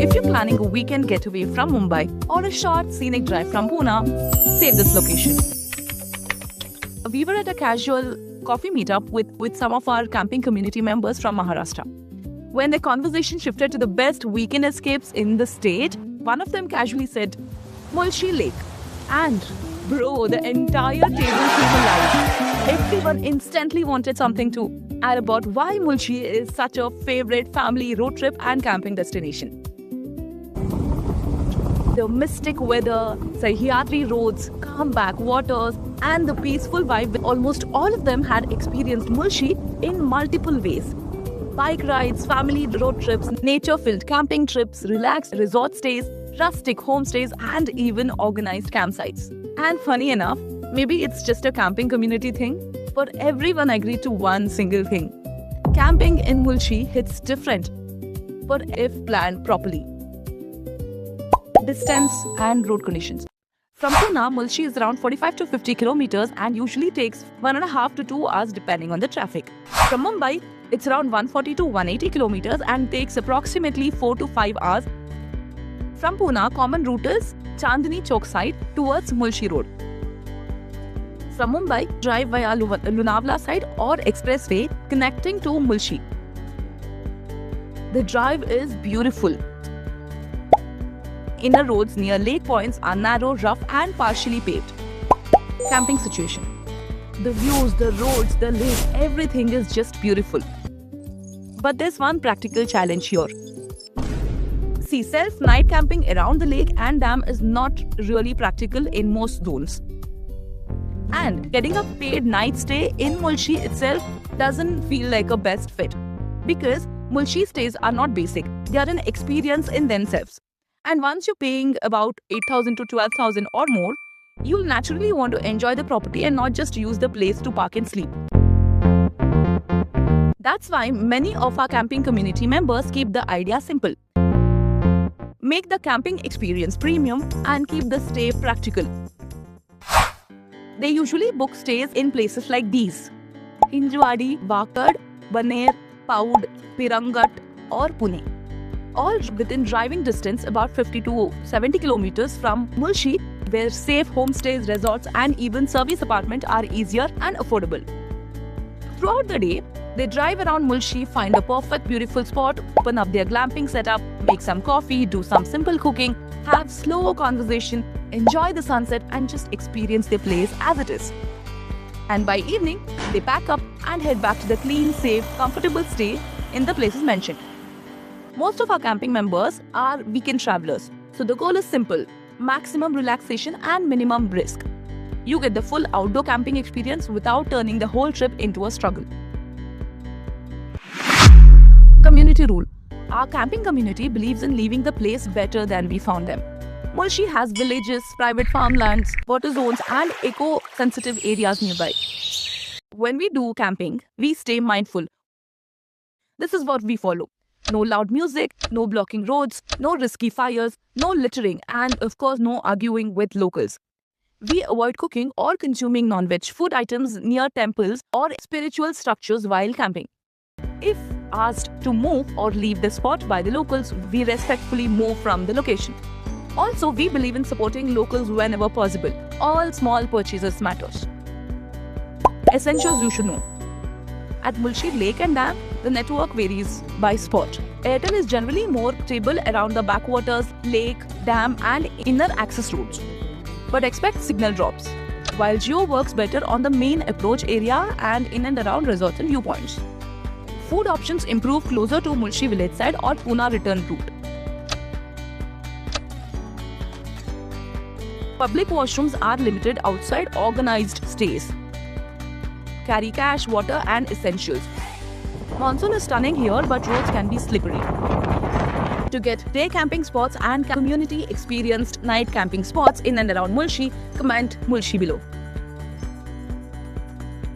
If you're planning a weekend getaway from Mumbai or a short scenic drive from Pune, save this location. We were at a casual coffee meetup with some of our camping community members from Maharashtra. When the conversation shifted to the best weekend escapes in the state, one of them casually said, Mulshi Lake. And bro, the entire table came alive. Everyone instantly wanted something to add about why Mulshi is such a favorite family road trip and camping destination. The mystic weather, Sahyadri roads, calm backwaters, and the peaceful vibe. Almost all of them had experienced Mulshi in multiple ways. Bike rides, family road trips, nature-filled camping trips, relaxed resort stays, rustic homestays, and even organized campsites. And funny enough, maybe it's just a camping community thing, but everyone agreed to one single thing. Camping in Mulshi hits different, but if planned properly. Distance and road conditions. From Pune, Mulshi is around 45 to 50 kilometers and usually takes 1.5 to 2 hours depending on the traffic. From Mumbai, it's around 140 to 180 kilometers and takes approximately 4 to 5 hours. From Pune, common route is Chandni Chowk side towards Mulshi Road. From Mumbai, drive via Lunavla side or expressway connecting to Mulshi. The drive is beautiful. Inner roads near lake points are narrow, rough and partially paved. Camping situation. The views, the roads, the lake, everything is just beautiful. But there's one practical challenge here. See, self-night camping around the lake and dam is not really practical in most zones. And getting a paid night stay in Mulshi itself doesn't feel like a best fit. Because Mulshi stays are not basic, they are an experience in themselves. And once you're paying about 8,000 to 12,000 or more, you'll naturally want to enjoy the property and not just use the place to park and sleep. That's why many of our camping community members keep the idea simple. Make the camping experience premium and keep the stay practical. They usually book stays in places like these: Hinjwadi, Wakad, Baner, Paud, Pirangat or Pune. All within driving distance about 50 to 70 kilometers from Mulshi, where safe homestays, resorts and even service apartments are easier and affordable. Throughout the day, they drive around Mulshi, find a perfect beautiful spot, open up their glamping setup, make some coffee, do some simple cooking, have slow conversation, enjoy the sunset and just experience their place as it is. And by evening, they pack up and head back to the clean, safe, comfortable stay in the places mentioned. Most of our camping members are weekend travelers, so the goal is simple: maximum relaxation and minimum risk. You get the full outdoor camping experience without turning the whole trip into a struggle. Community rule. Our camping community believes in leaving the place better than we found them. Mulshi has villages, private farmlands, water zones and eco-sensitive areas nearby. When we do camping, we stay mindful. This is what we follow. No loud music, no blocking roads, no risky fires, no littering, and of course no arguing with locals. We avoid cooking or consuming non-veg food items near temples or spiritual structures while camping. If asked to move or leave the spot by the locals, we respectfully move from the location. Also, we believe in supporting locals whenever possible. All small purchases matters. Essentials you should know. At Mulshi Lake and Dam, the network varies by spot. Airtel is generally more stable around the backwaters, lake, dam and inner access roads. But expect signal drops, while Jio works better on the main approach area and in and around resorts and viewpoints. Food options improve closer to Mulshi village side or Pune return route. Public washrooms are limited outside organized stays. Carry cash, water and essentials. Monsoon is stunning here, but roads can be slippery. To get day camping spots and community experienced night camping spots in and around Mulshi, comment Mulshi below.